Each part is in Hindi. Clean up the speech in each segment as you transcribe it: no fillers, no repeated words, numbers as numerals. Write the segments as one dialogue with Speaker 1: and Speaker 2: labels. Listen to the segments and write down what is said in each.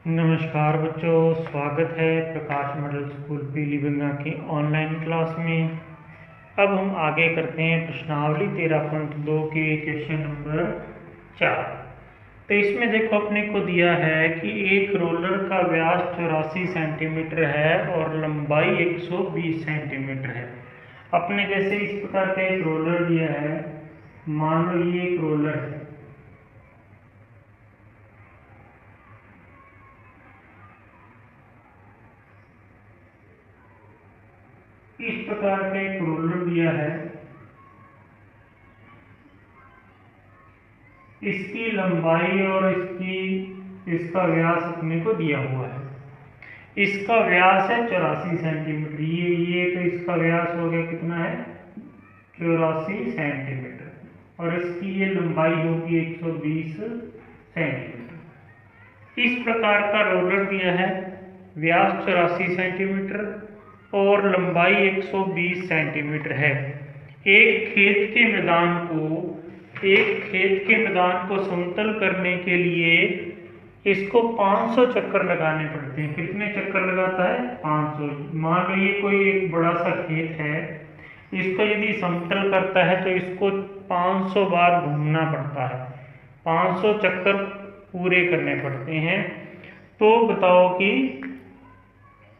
Speaker 1: नमस्कार बच्चों, स्वागत है प्रकाश मॉडल स्कूल पीलीभीत की ऑनलाइन क्लास में। अब हम आगे करते हैं प्रश्नावली 13.2 के क्वेश्चन नंबर 4। तो इसमें देखो अपने को दिया है कि एक रोलर का व्यास 84 सेंटीमीटर है और लंबाई 120 सेंटीमीटर है। अपने जैसे इस प्रकार का एक रोलर दिया है, मान लो ये एक रोलर है। इस प्रकार का एक रोलर दिया है, इसकी लंबाई और इसका व्यास अपने को दिया हुआ है। इसका व्यास है 84 सेंटीमीटर। ये तो इसका व्यास हो गया, कितना है 84 सेंटीमीटर, और इसकी ये लंबाई होगी 120 सेंटीमीटर। इस प्रकार का रोलर दिया है, व्यास 84 सेंटीमीटर और लंबाई 120 सेंटीमीटर है। एक खेत के मैदान को समतल करने के लिए इसको 500 चक्कर लगाने पड़ते हैं। कितने चक्कर लगाता है? 500। मान लो ये कोई एक बड़ा सा खेत है, इसको यदि समतल करता है तो इसको 500 बार घूमना पड़ता है, 500 चक्कर पूरे करने पड़ते हैं। तो बताओ कि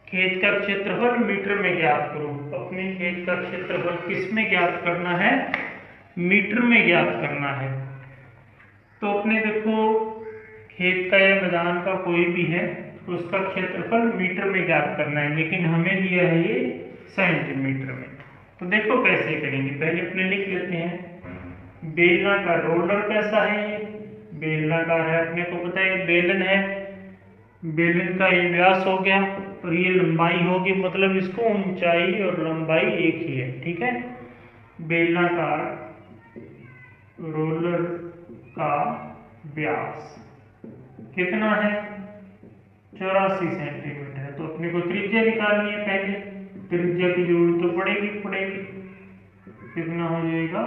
Speaker 1: खेत का क्षेत्रफल मीटर में ज्ञात करो। अपने खेत का क्षेत्रफल किस में ज्ञात करना है? मीटर में ज्ञात करना है। तो अपने देखो, खेत का या मैदान का कोई भी है तो उसका क्षेत्रफल मीटर में ज्ञात करना है, लेकिन हमें दिया है ये सेंटीमीटर में। तो देखो कैसे करेंगे, पहले अपने लिख लेते हैं। बेलनाकार रोलर कैसा है? ये बेलनाकार है, अपने को पता है बेलन है। बेलन का ये व्यास हो गया और ये लंबाई होगी, मतलब इसको ऊंचाई और लंबाई एक ही है। ठीक है, बेलनाकार रोलर का व्यास कितना है? 84 सेंटीमीटर है। तो अपने को त्रिज्या निकालनी है। पहले त्रिज्या की जरूरत तो पड़ेगी। कितना हो जाएगा?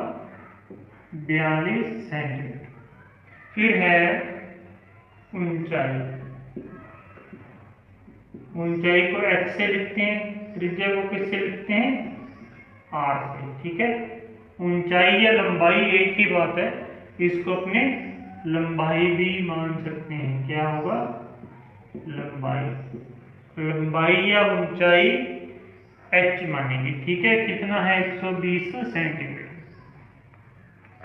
Speaker 1: 42 सेंटीमीटर। फिर है ऊंचाई को h से लिखते हैं, त्रिज्या को किससे लिखते हैं? r से। ठीक है, ऊंचाई या लंबाई एक ही बात है, इसको अपने लंबाई भी मान सकते हैं। क्या होगा? लंबाई या ऊंचाई h मानेंगे। ठीक है, कितना है? 120 सेंटीमीटर।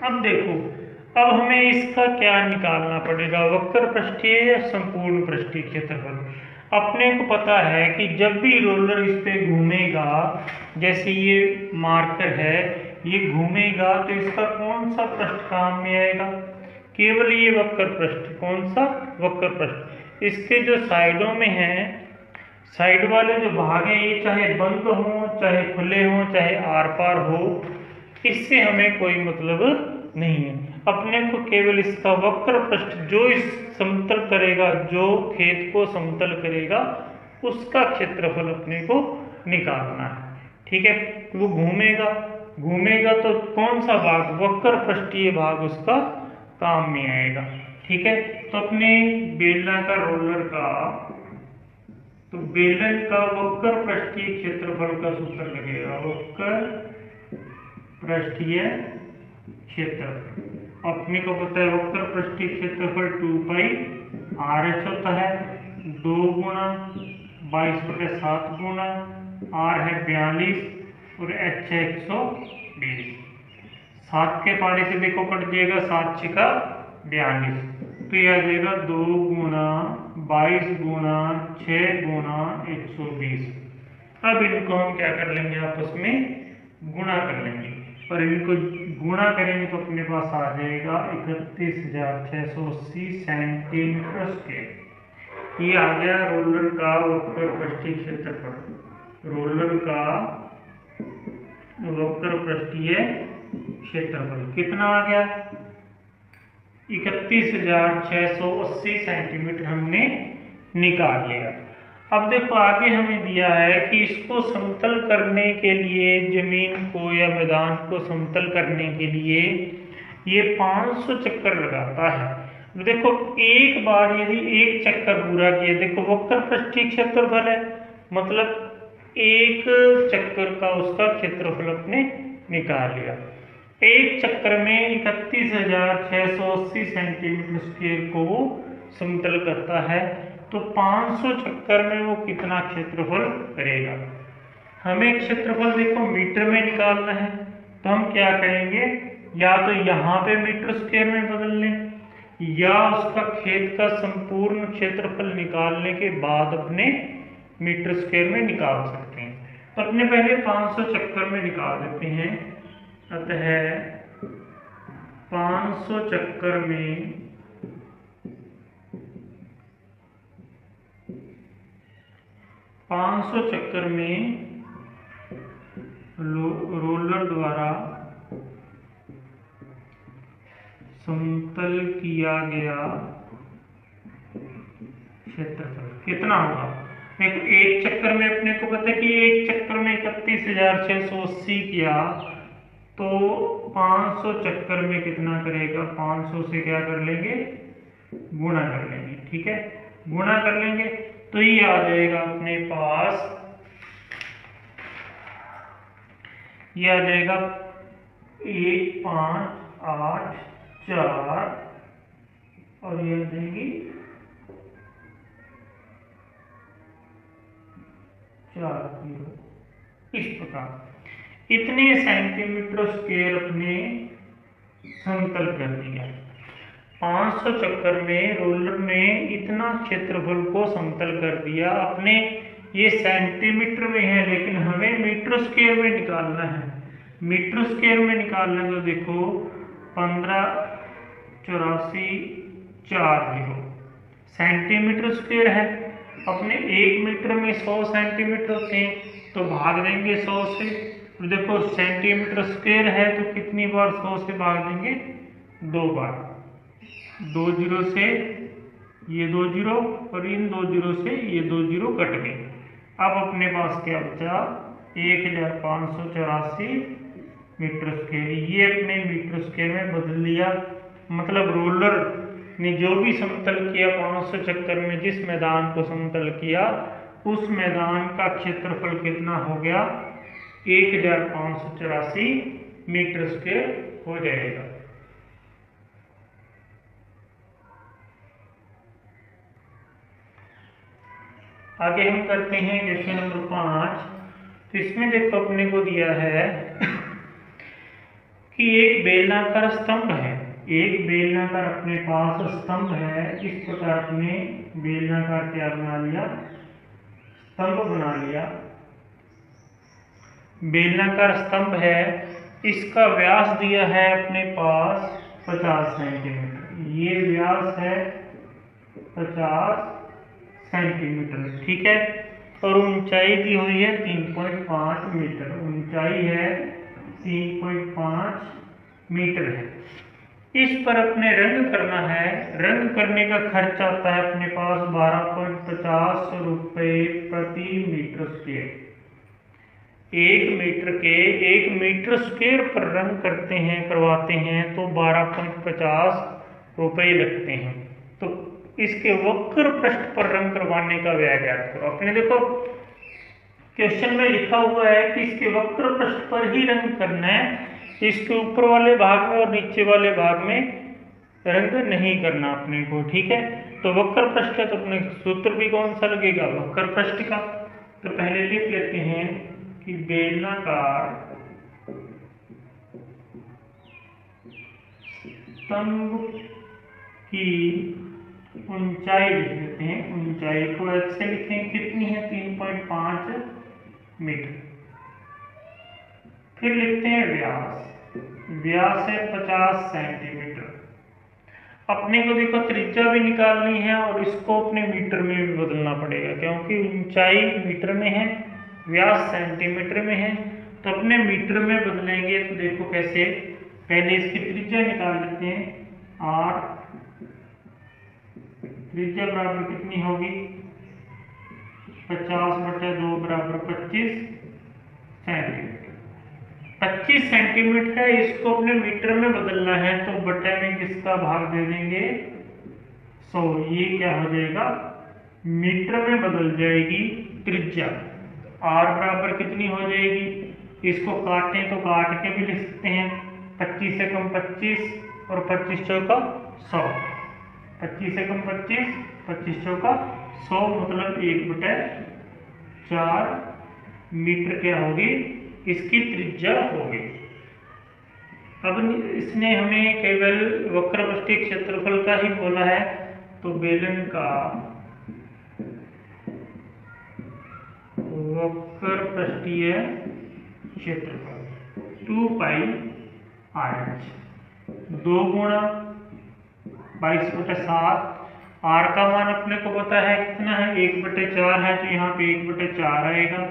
Speaker 1: अब देखो, अब हमें इसका क्या निकालना पड़ेगा, वक्र पृष्ठीय या संपूर्ण पृष्ठीय क्षेत्रफल। अपने को पता है कि जब भी रोलर इस पे घूमेगा, जैसे ये मार्कर है, ये घूमेगा तो इसका कौन सा पृष्ठ काम में आएगा? केवल ये वक्र पृष्ठ। कौन सा? वक्र पृष्ठ। इसके जो साइडों में है, साइड वाले जो भाग हैं, ये चाहे बंद हो, चाहे खुले हो, चाहे आर पार हो, इससे हमें कोई मतलब नहीं है। अपने को केवल इसका वक्र पृष्ठ जो इस समतल करेगा, जो खेत को समतल करेगा, उसका क्षेत्रफल अपने को निकालना है। ठीक है, वो घूमेगा तो कौन सा भाग? वक्र पृष्ठीय भाग उसका काम में आएगा। ठीक है, तो अपने बेलनाकार रोलर का, तो बेलन का वक्र पृष्ठीय क्षेत्रफल का सूत्र लगेगा, वक्र पृष्ठीय क्षेत्रफल। अपने को पता है वक्र पृष्ठीय क्षेत्रफल 2π RH होता है। 2 गुणा 22/7 गुणा r है 42 और h है 120। 7 के पारे से देखो कट जाएगा, 7 6 42, तो यह आ जाएगा 2 गुणा 22 गुणा 6 गुणा 120। अब इनको हम क्या कर लेंगे? आपस में गुणा कर लेंगे, और इनको गुणा करेंगे तो अपने पास आ जाएगा 31,680 सेंटीमीटर स्क्वायर। ये आ गया रोलर का वक्र पृष्ठीय क्षेत्रफल। रोलर का वक्र पृष्ठीय क्षेत्रफल कितना आ गया? 31,680 सेंटीमीटर हमने निकाल लिया। अब देखो आगे हमें दिया है कि इसको समतल करने के लिए, जमीन को या मैदान को समतल करने के लिए ये 500 चक्कर लगाता है। तो देखो एक बार यदि एक चक्कर पूरा किया, देखो वक्र पृष्ठीय क्षेत्रफल है, मतलब एक चक्कर का उसका क्षेत्रफल अपने निकाल लिया। एक चक्कर में 31,680 सेंटीमीटर स्क्वायर को वो समतल करता है, तो 500 चक्कर में वो कितना क्षेत्रफल करेगा। हमें क्षेत्रफल देखो मीटर में निकालना है, तो हम क्या करेंगे, या तो यहाँ पे मीटर स्क्वायर में बदल लें, या उसका खेत का संपूर्ण क्षेत्रफल निकालने के बाद अपने मीटर स्क्वायर में निकाल सकते हैं। तो अपने पहले 500 चक्कर में निकाल देते हैं। अतः 500 चक्कर में 500 चक्कर में रोलर द्वारा समतल किया गया क्षेत्रफल कितना होगा। देखो एक चक्कर में अपने को पता है कि एक चक्कर में 31,680 किया, तो 500 चक्कर में कितना करेगा, 500 से क्या कर लेंगे, गुणा कर लेंगे। ठीक है, गुणा कर लेंगे तो ये आ जाएगा अपने पास, ये आ जाएगा 1584 और ये आ जाएगी 40। इस प्रकार इतने सेंटीमीटर स्क्वायर अपने समतल कर दिया। 500 चक्कर में रोलर ने इतना क्षेत्रफल को समतल कर दिया। अपने ये सेंटीमीटर में है, लेकिन हमें मीटर स्क्वायर में निकालना है। मीटर स्क्वायर में निकालना तो देखो 158440 सेंटीमीटर स्क्वायर है। अपने 1 मीटर में 100 सेंटीमीटर होते हैं, तो भाग देंगे 100 से। तो देखो सेंटीमीटर स्क्वायर है, तो कितनी बार 100 से भाग देंगे, 2 बार। 2 जीरो से ये 2 जीरो और इन 2 जीरो से ये 2 जीरो कट गए। अब अपने पास क्या बचा, 1584 मीटर स्क्वायर। ये अपने मीटर स्क्वायर में बदल लिया। मतलब रोलर ने जो भी समतल किया 500 चक्कर में, जिस मैदान को समतल किया, उस मैदान का क्षेत्रफल कितना हो गया, 1584 मीटर स्क्वायर हो जाएगा। आगे हम करते हैं क्वेश्चन नंबर 5। तो इसमें देखो अपने को दिया है कि एक बेलनाकार स्तंभ है। एक बेलनाकार अपने पास स्तंभ है। इस प्रकार अपने बेलनाकार क्या बना लिया, स्तंभ बना लिया। बेलनाकार स्तंभ है, इसका व्यास दिया है अपने पास 50 सेंटीमीटर। ये व्यास है 50 सेंटीमीटर। ठीक है, और ऊंचाई दी हुई है 3.5 मीटर। ऊंचाई है 3.5 मीटर है। इस पर अपने रंग करना है। रंग करने का खर्च आता है अपने पास 12.50 रुपये प्रति मीटर स्क्वायर। 1 मीटर स्क्वायर पर रंग करवाते हैं तो 12.50 रुपये लगते हैं। तो इसके वक्र पृष्ठ पर रंग करवाने का व्यय ज्ञात करो। अपने देखो क्वेश्चन में लिखा हुआ है कि इसके वक्र पृष्ठ पर ही रंग करना है, इसके ऊपर वाले भाग में और नीचे वाले भाग में रंग नहीं करना अपने को। ठीक है, तो वक्र पृष्ठ है, तो अपने सूत्र भी कौन सा लगेगा, वक्र पृष्ठ का। तो पहले लिख लेते हैं कि बेलनाकार स्तंभ की ऊंचाई लिख लेते हैं। ऊंचाई को x से लिखें, कितनी है, 3.5 मीटर। फिर लिखते हैं व्यास। व्यास है 50 सेंटीमीटर। अपने को देखो त्रिज्या भी निकालनी है और इसको अपने मीटर में भी बदलना पड़ेगा, क्योंकि ऊंचाई मीटर में है, व्यास सेंटीमीटर में है। तो अपने मीटर में बदलेंगे। तो देखो कैसे, पहले इसकी त्रिज्या निकाल लेते हैं। r त्रिज्या बराबर कितनी होगी, 50/2 बराबर 25 सेंटीमीटर। 25 सेंटीमीटर है, इसको अपने मीटर में बदलना है, तो बटे में किसका भाग दे देंगे, 100, ये क्या हो जाएगा मीटर में बदल जाएगी त्रिज्या। r बराबर कितनी हो जाएगी, इसको काटें तो काट के भी लिख सकते हैं, 25 से कम 25 और 25 चौका 100, 25 से कम 25, 25 चौका 100, मतलब 1/4 मीटर क्या होगी इसकी त्रिज्या होगी। अब इसने हमें केवल वक्रपृष्ठीय क्षेत्रफल का ही बोला है, तो बेलन का वक्रपृष्ठीय क्षेत्रफल 2πr/, 2 गुणा 22/7, r का मान अपने को पता है कितना है 1/4 है, तो यहाँ पे 1/4 आएगा,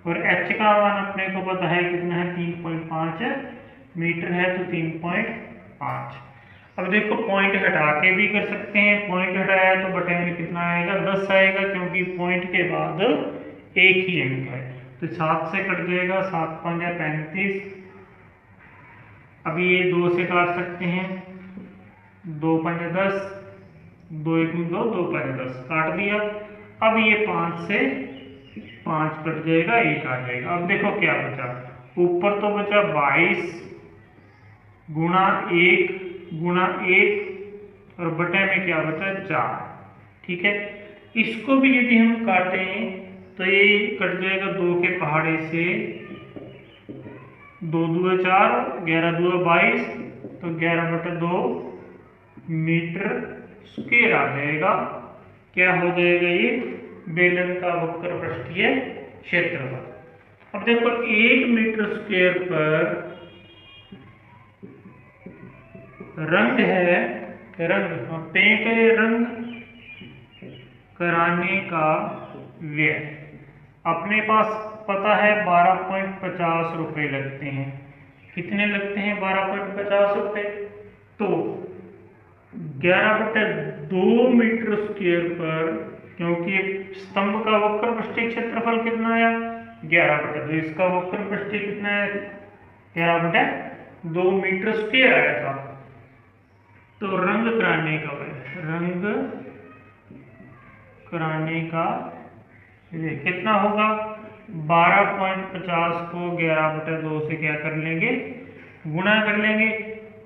Speaker 1: और h का मान अपने को पता है कितना है 3.5 मीटर है, तो 3.5। अब देखो पॉइंट हटा के भी कर सकते हैं, पॉइंट हटाया तो बटे में कितना आएगा 10 आएगा, क्योंकि पॉइंट के बाद एक ही अंक है, तो 7 से कट जाएगा, 7 5 35। अब ये 2 से काट सकते हैं, 2 5 10, 2 1 2, 2 5 10 काट दिया। अब ये 5 से 5 कट जाएगा, 1 आ जाएगा। अब देखो क्या बचा, ऊपर तो बचा 22 गुणा 1 गुणा 1 और बटे में क्या बचा 4, ठीक है। इसको भी यदि हम काटें तो ये कट जाएगा 2 के पहाड़े से, 2 2 4, 11 2 22, तो 11/2 मीटर स्क्वायर आ जाएगा। क्या हो जाएगा ये बेलन का वक्रपृष्ठीय क्षेत्रफल। अब देखो 1 मीटर स्क्वायर पर रंग है, रंग पेंट रंग कराने का व्यय अपने पास पता है 12.50 रुपए लगते हैं। कितने लगते हैं 12.50 रुपए, तो 11/2 मीटर स्क्वायर पर, क्योंकि स्तंभ का वक्रपृष्ठीय क्षेत्रफल कितना आया 11/2, इसका वक्रपृष्ठीय कितना है 11/2 मीटर स्क्वायर आया था। तो रंग कराने का रंग कराने का ये कितना होगा 12.50 को 11/2 से क्या कर लेंगे गुणा कर लेंगे,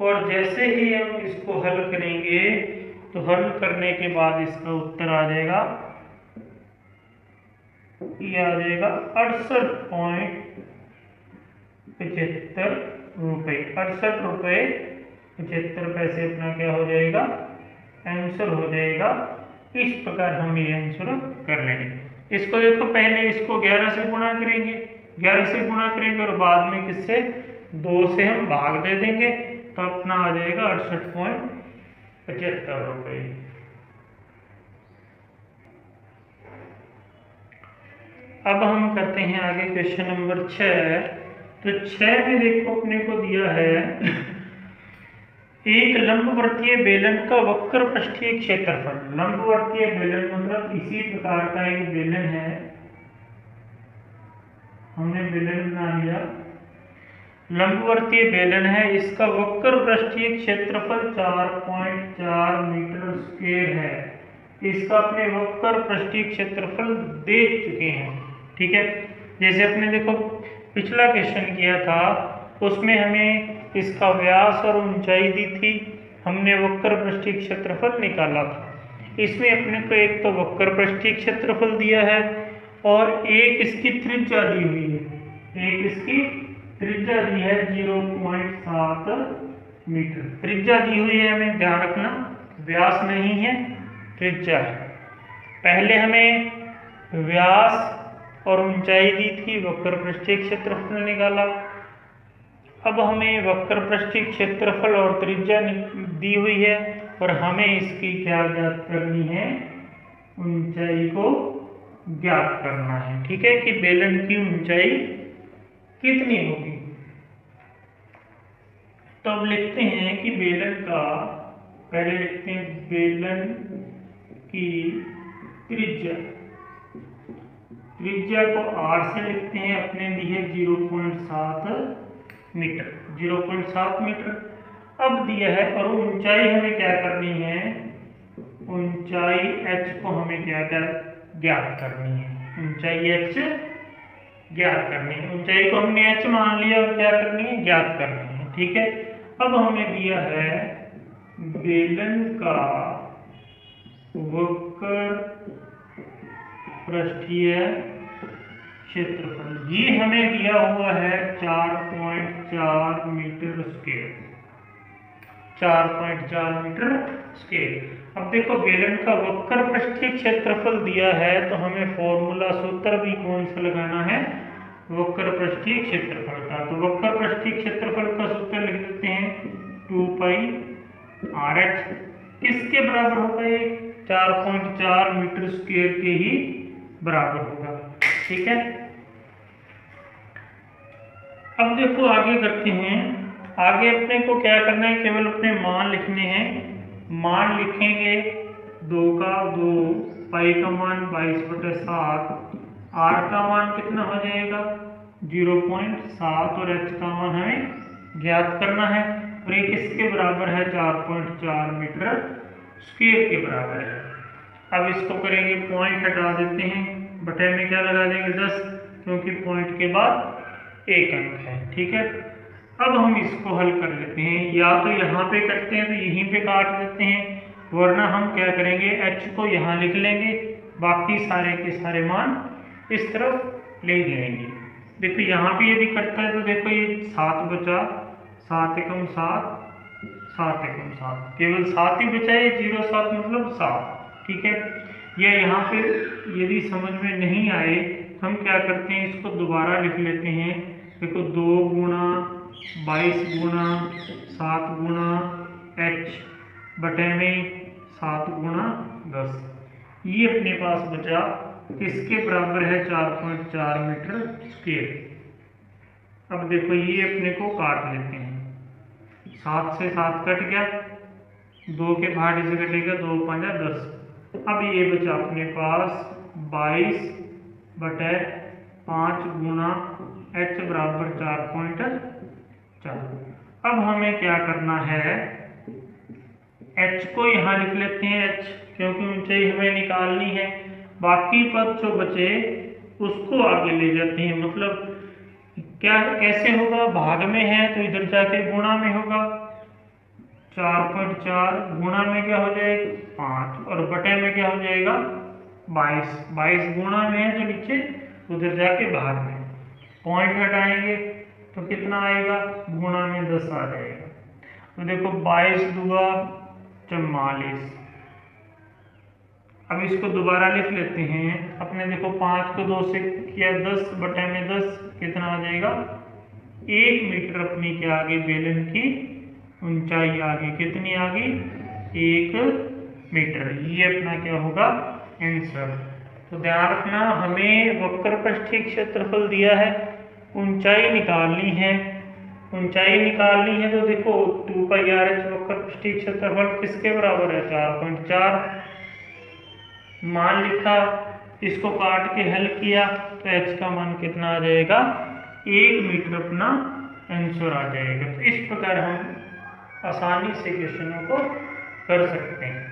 Speaker 1: और जैसे ही हम इसको हल करेंगे तो हल करने के बाद इसका उत्तर आ जाएगा, ये आ जाएगा 68.75 रुपये, 68 रुपये 75 पैसे अपना क्या हो जाएगा आंसर हो जाएगा। इस प्रकार हम ये आंसर कर लेंगे। इसको देखो पहले इसको 11 से गुणा करेंगे, 11 से गुणा करेंगे और बाद में किससे 2 से हम भाग दे देंगे, तो अपना आ जाएगा 68.75 रुपये। अब हम करते हैं आगे क्वेश्चन नंबर 6। तो 6 में देखो अपने को दिया है एक लंबवर्तीय बेलन का वक्रपृष्ठीय क्षेत्रफल। लंबवर्तीय बेलन मतलब इसी प्रकार का एक बेलन है, हमने बेलन बना लिया, लंबवर्तीय बेलन है, इसका वक्रपृष्ठीय क्षेत्रफल 4.4 मीटर स्क्वायर है। इसका अपने वक्रपृष्ठीय क्षेत्रफल दे चुके हैं, ठीक है। जैसे अपने देखो पिछला क्वेश्चन किया था उसमें हमें इसका व्यास और ऊंचाई दी थी, हमने वक्रपृष्ठीय क्षेत्रफल निकाला था। इसमें अपने को एक तो वक्रपृष्ठीय क्षेत्रफल दिया है और एक इसकी त्रिज्या दी हुई है, एक इसकी त्रिज्या दी है 0.7 मीटर त्रिज्या दी हुई है, हमें ध्यान रखना व्यास नहीं है त्रिज्या है। पहले हमें व्यास और ऊंचाई दी थी, वक्रपृष्ठीय क्षेत्रफल निकाला। अब हमें वक्रपृष्ठीय क्षेत्रफल और त्रिज्या दी हुई है और हमें इसकी क्या ज्ञात करनी है, ऊंचाई को ज्ञात करना है, ठीक है, कि बेलन की ऊंचाई कितनी होगी। तो अब लिखते हैं कि बेलन का, पहले लिखते हैं बेलन की त्रिज्या, त्रिज्या को r से लिखते हैं, अपने दी है 0.7 मीटर, 0.7 मीटर। अब दिया है और ऊंचाई हमें क्या करनी है, ऊंचाई h को हमें ज्ञात करनी है। ऊंचाई h ज्ञात करनी है। ऊंचाई को हमने h मान लिया और क्या करनी है, ज्ञात करनी है। ठीक है, अब हमें दिया है बेलन का वक्र पृष्ठीय क्षेत्रफल, ये हमें दिया हुआ है 4.4 मीटर स्क्वायर, 4.4 मीटर स्क्वायर। अब देखो बेलन का वक्र पृष्ठीय क्षेत्रफल दिया है तो हमें फॉर्मूला सूत्र भी कौन सा लगाना है, वक्र पृष्ठीय क्षेत्रफल का। तो वक्र पृष्ठीय क्षेत्रफल का सूत्र लिख देते हैं 2 पाई RH, किसके बराबर होगा, ये 4.4 मीटर स्क्वायर के ही बराबर होगा। ठीक है, अब देखो आगे करते हैं। आगे अपने को क्या करना है, केवल अपने मान लिखने हैं। मान लिखेंगे 2 का 2, पाई का मान 22/7, R का मान कितना हो जाएगा 0.7 और H का मान हमें ज्ञात करना है। और ये किसके बराबर है, 4.4 मीटर स्क्वायर के बराबर है। अब इसको करेंगे, पॉइंट हटा देते हैं, बटे में क्या लगा देंगे 10, क्योंकि पॉइंट के बाद एक अंक है। ठीक है, अब हम इसको हल कर लेते हैं। या तो यहाँ पे कटते हैं तो यहीं पे काट देते हैं, वरना हम क्या करेंगे, h को यहाँ लिख लेंगे, बाकी सारे के सारे मान इस तरफ ले जाएंगे। देखो यहाँ पे यदि कटता है तो देखो ये 7 बचा, 7 एकम 7, 7 एकम 7, केवल 7 ही बचा है, 0.7 मतलब 7। ठीक है, या यहाँ पे यदि समझ में नहीं आए तो हम क्या करते हैं, इसको दोबारा लिख लेते हैं। देखो 2 गुणा 22 गुणा 7 गुणा h बटे में 7 गुणा 10, ये अपने पास बचा, किसके बराबर है 4.4 मीटर स्क्वायर। अब देखो ये अपने को काट लेते हैं, 7 से 7 कट गया, 2 के भागे से कटेगा 2 5 10। अब ये बचा अपने पास 22 बटे 5 गुणा h बराबर 4.4। अब हमें क्या करना है, h को यहाँ लिख लेते हैं h, क्योंकि ऊंचाई हमें निकालनी है। बाकी पद जो बचे उसको आगे ले जाते हैं, मतलब क्या कैसे होगा, भाग में है तो इधर जाके गुणा में होगा, 4.4 गुणा में क्या हो जाएगा 5 और बटे में क्या हो जाएगा 22। 22 गुणा में है तो नीचे, उधर जाके भाग में, पॉइंट हटाएंगे तो कितना आएगा, गुणा में 10 आ जाएगा। तो देखो 22 दूगा 44। अब इसको दोबारा लिख लेते हैं अपने, देखो 5 को 2 से किया 10 बटे में 10, कितना आ जाएगा 1 मीटर अपनी क्या आगे बेलन की ऊंचाई आगे, कितनी आगे 1 मीटर। ये अपना क्या होगा आंसर। तो ध्यान रखना, हमें वक्र पृष्ठीय क्षेत्रफल दिया है, ऊंचाई निकालनी है। ऊंचाई निकालनी है तो देखो 2 पाई RH वक्र पृष्ठीय क्षेत्रफल किसके बराबर है 4.4, मान लिखा, इसको काट के हल किया तो h का मान कितना आ जाएगा 1 मीटर अपना आंसर आ जाएगा। तो इस प्रकार हम आसानी से क्वेश्चनों को कर सकते हैं।